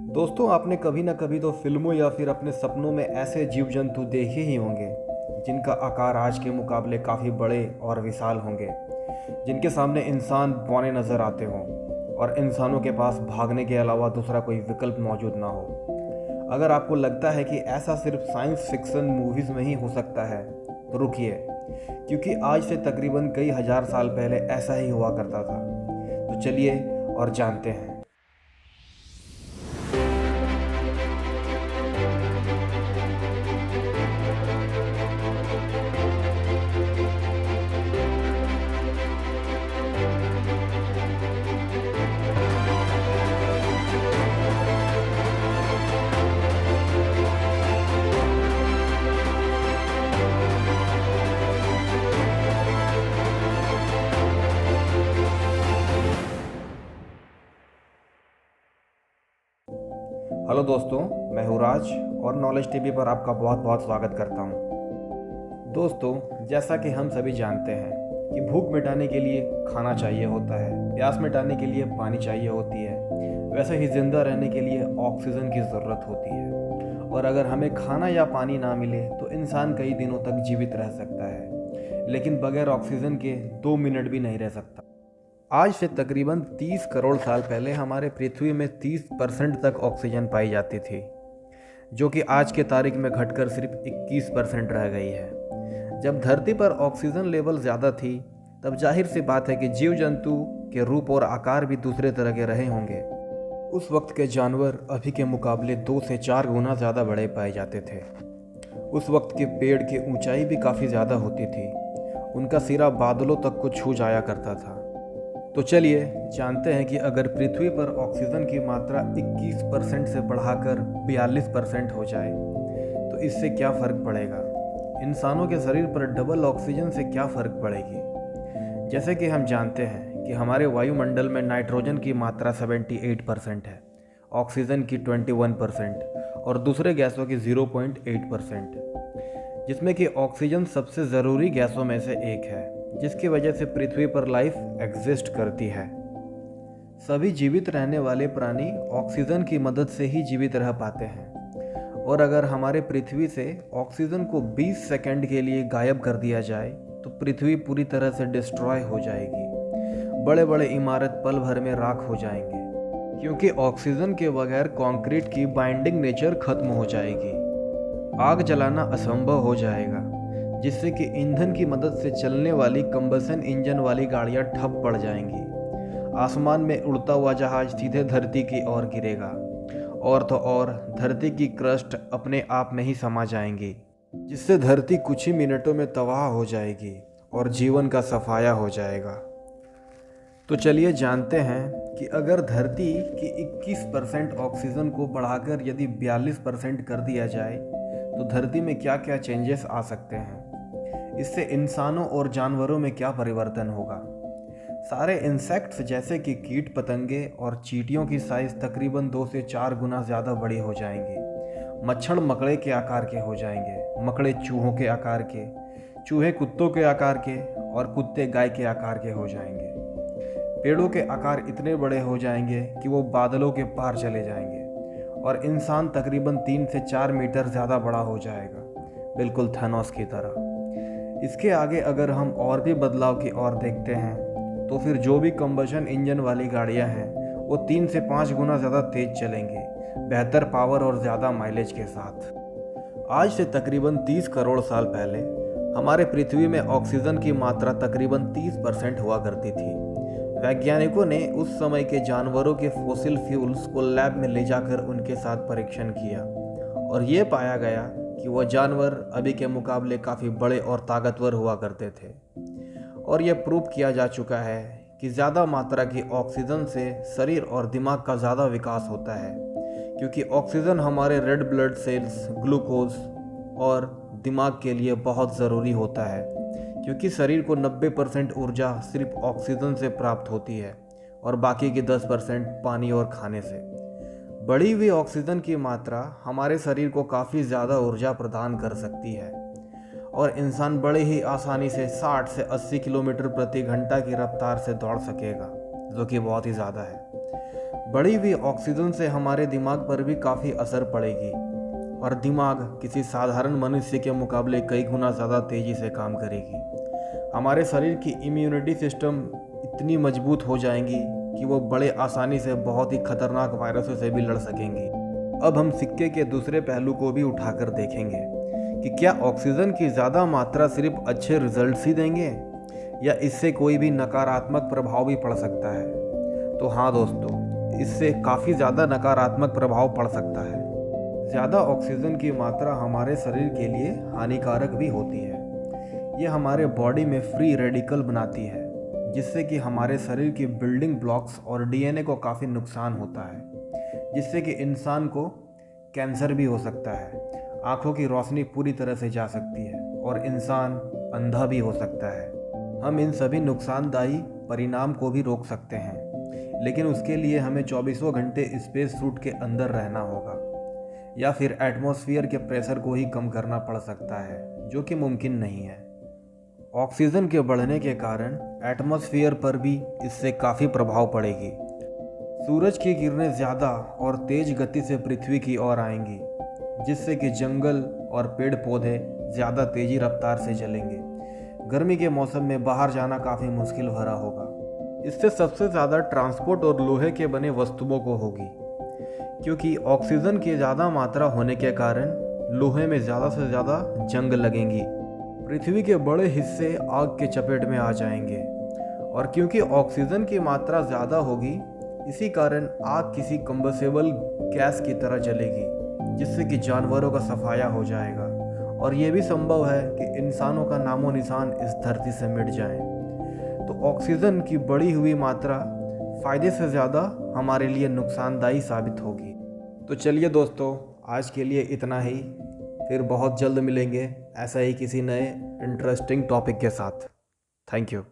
दोस्तों, आपने कभी ना कभी तो फिल्मों या फिर अपने सपनों में ऐसे जीव जंतु देखे ही होंगे जिनका आकार आज के मुकाबले काफ़ी बड़े और विशाल होंगे, जिनके सामने इंसान बौने नज़र आते हों और इंसानों के पास भागने के अलावा दूसरा कोई विकल्प मौजूद ना हो। अगर आपको लगता है कि ऐसा सिर्फ साइंस फिक्शन मूवीज़ में ही हो सकता है तो रुकिए, क्योंकि आज से तकरीबन कई हज़ार साल पहले ऐसा ही हुआ करता था। तो चलिए और जानते हैं। हेलो दोस्तों, मैं हूँ राज और नॉलेज टीवी पर आपका बहुत बहुत स्वागत करता हूँ। दोस्तों, जैसा कि हम सभी जानते हैं कि भूख मिटाने के लिए खाना चाहिए होता है, प्यास मिटाने के लिए पानी चाहिए होती है, वैसे ही ज़िंदा रहने के लिए ऑक्सीजन की ज़रूरत होती है। और अगर हमें खाना या पानी ना मिले तो इंसान कई दिनों तक जीवित रह सकता है, लेकिन बगैर ऑक्सीजन के 2 मिनट भी नहीं रह सकता। आज से तकरीबन 30 करोड़ साल पहले हमारे पृथ्वी में 30% तक ऑक्सीजन पाई जाती थी, जो कि आज के तारीख में घटकर सिर्फ 21% रह गई है। जब धरती पर ऑक्सीजन लेवल ज़्यादा थी, तब जाहिर सी बात है कि जीव जंतु के रूप और आकार भी दूसरे तरह के रहे होंगे। उस वक्त के जानवर अभी के मुकाबले 2 से 4 गुना ज़्यादा बड़े पाए जाते थे। उस वक्त के पेड़ की ऊंचाई भी काफ़ी ज़्यादा होती थी, उनका सिरा बादलों तक को छू जाया करता था। तो चलिए जानते हैं कि अगर पृथ्वी पर ऑक्सीजन की मात्रा 21% से बढ़ाकर 42% हो जाए तो इससे क्या फ़र्क पड़ेगा। इंसानों के शरीर पर डबल ऑक्सीजन से क्या फ़र्क पड़ेगी। जैसे कि हम जानते हैं कि हमारे वायुमंडल में नाइट्रोजन की मात्रा 78% है, ऑक्सीजन की 21% और दूसरे गैसों की 0.8%, जिसमें कि ऑक्सीजन सबसे ज़रूरी गैसों में से एक है, जिसकी वजह से पृथ्वी पर लाइफ एग्जिस्ट करती है। सभी जीवित रहने वाले प्राणी ऑक्सीजन की मदद से ही जीवित रह पाते हैं, और अगर हमारे पृथ्वी से ऑक्सीजन को 20 सेकंड के लिए गायब कर दिया जाए तो पृथ्वी पूरी तरह से डिस्ट्रॉय हो जाएगी। बड़े बड़े इमारत पल भर में राख हो जाएंगे, क्योंकि ऑक्सीजन के बगैर कंक्रीट की बाइंडिंग नेचर खत्म हो जाएगी। आग जलाना असंभव हो जाएगा, जिससे कि ईंधन की मदद से चलने वाली कंबसन इंजन वाली गाड़ियां ठप पड़ जाएंगी। आसमान में उड़ता हुआ जहाज सीधे धरती की ओर गिरेगा, और तो और धरती की क्रस्ट अपने आप में ही समा जाएंगी, जिससे धरती कुछ ही मिनटों में तबाह हो जाएगी और जीवन का सफाया हो जाएगा। तो चलिए जानते हैं कि अगर धरती की 21% ऑक्सीजन को बढ़ाकर यदि 42% कर दिया जाए तो धरती में क्या क्या चेंजेस आ सकते हैं। इससे इंसानों और जानवरों में क्या परिवर्तन होगा। सारे इंसेक्ट्स जैसे कि कीट पतंगे और चींटियों की साइज तकरीबन 2 से 4 गुना ज़्यादा बड़ी हो जाएंगी। मच्छर मकड़े के आकार के हो जाएंगे, मकड़े चूहों के आकार के, चूहे कुत्तों के आकार के और कुत्ते गाय के आकार के हो जाएंगे। पेड़ों के आकार इतने बड़े हो जाएंगे कि वो बादलों के पार चले जाएंगे, और इंसान तकरीबन 3 से 4 मीटर ज़्यादा बड़ा हो जाएगा, बिल्कुल थैनोस की तरह। इसके आगे अगर हम और भी बदलाव की ओर देखते हैं तो फिर जो भी कंबशन इंजन वाली गाड़ियां हैं वो 3 से 5 गुना ज़्यादा तेज चलेंगी, बेहतर पावर और ज़्यादा माइलेज के साथ। आज से तकरीबन 30 करोड़ साल पहले हमारे पृथ्वी में ऑक्सीजन की मात्रा तकरीबन 30% हुआ करती थी। वैज्ञानिकों ने उस समय के जानवरों के फॉसिल फ्यूल्स को लैब में ले जाकर उनके साथ परीक्षण किया, और ये पाया गया कि वह जानवर अभी के मुकाबले काफ़ी बड़े और ताकतवर हुआ करते थे। और यह प्रूव किया जा चुका है कि ज़्यादा मात्रा की ऑक्सीजन से शरीर और दिमाग का ज़्यादा विकास होता है, क्योंकि ऑक्सीजन हमारे रेड ब्लड सेल्स, ग्लूकोज और दिमाग के लिए बहुत ज़रूरी होता है, क्योंकि शरीर को 90% ऊर्जा सिर्फ ऑक्सीजन से प्राप्त होती है और बाकी की 10% पानी और खाने से। बढ़ी हुई ऑक्सीजन की मात्रा हमारे शरीर को काफ़ी ज़्यादा ऊर्जा प्रदान कर सकती है, और इंसान बड़े ही आसानी से 60 से 80 किलोमीटर प्रति घंटा की रफ्तार से दौड़ सकेगा, जो कि बहुत ही ज़्यादा है। बढ़ी हुई ऑक्सीजन से हमारे दिमाग पर भी काफ़ी असर पड़ेगी और दिमाग किसी साधारण मनुष्य के मुकाबले कई गुना ज़्यादा तेज़ी से काम करेगी। हमारे शरीर की इम्यूनिटी सिस्टम इतनी मजबूत हो जाएंगी कि वो बड़े आसानी से बहुत ही खतरनाक वायरसों से भी लड़ सकेंगी। अब हम सिक्के के दूसरे पहलू को भी उठाकर देखेंगे कि क्या ऑक्सीजन की ज़्यादा मात्रा सिर्फ अच्छे रिजल्ट्स ही देंगे या इससे कोई भी नकारात्मक प्रभाव भी पड़ सकता है। तो हाँ दोस्तों, इससे काफ़ी ज़्यादा नकारात्मक प्रभाव पड़ सकता है। ज़्यादा ऑक्सीजन की मात्रा हमारे शरीर के लिए हानिकारक भी होती है। ये हमारे बॉडी में फ्री रेडिकल बनाती है, जिससे कि हमारे शरीर की बिल्डिंग ब्लॉक्स और डीएनए को काफ़ी नुकसान होता है, जिससे कि इंसान को कैंसर भी हो सकता है, आँखों की रोशनी पूरी तरह से जा सकती है और इंसान अंधा भी हो सकता है। हम इन सभी नुकसानदायी परिणाम को भी रोक सकते हैं, लेकिन उसके लिए हमें 24 घंटे स्पेस सूट के अंदर रहना होगा या फिर एटमॉस्फेयर के प्रेशर को ही कम करना पड़ सकता है, जो कि मुमकिन नहीं है। ऑक्सीजन के बढ़ने के कारण एटमॉस्फेयर पर भी इससे काफ़ी प्रभाव पड़ेगी। सूरज की किरणें ज़्यादा और तेज़ गति से पृथ्वी की ओर आएंगी, जिससे कि जंगल और पेड़ पौधे ज़्यादा तेज़ी रफ्तार से जलेंगे। गर्मी के मौसम में बाहर जाना काफ़ी मुश्किल भरा होगा। इससे सबसे ज़्यादा ट्रांसपोर्ट और लोहे के बने वस्तुओं को होगी, क्योंकि ऑक्सीजन की ज़्यादा मात्रा होने के कारण लोहे में ज़्यादा से ज़्यादा जंग लगेंगी। पृथ्वी के बड़े हिस्से आग के चपेट में आ जाएंगे और क्योंकि ऑक्सीजन की मात्रा ज़्यादा होगी, इसी कारण आग किसी कंबसेबल गैस की तरह जलेगी, जिससे कि जानवरों का सफाया हो जाएगा और ये भी संभव है कि इंसानों का नामो निशान इस धरती से मिट जाए। तो ऑक्सीजन की बढ़ी हुई मात्रा फ़ायदे से ज़्यादा हमारे लिए नुकसानदायी साबित होगी। तो चलिए दोस्तों, आज के लिए इतना ही। फिर बहुत जल्द मिलेंगे ऐसा ही किसी नए इंटरेस्टिंग टॉपिक के साथ। Thank you.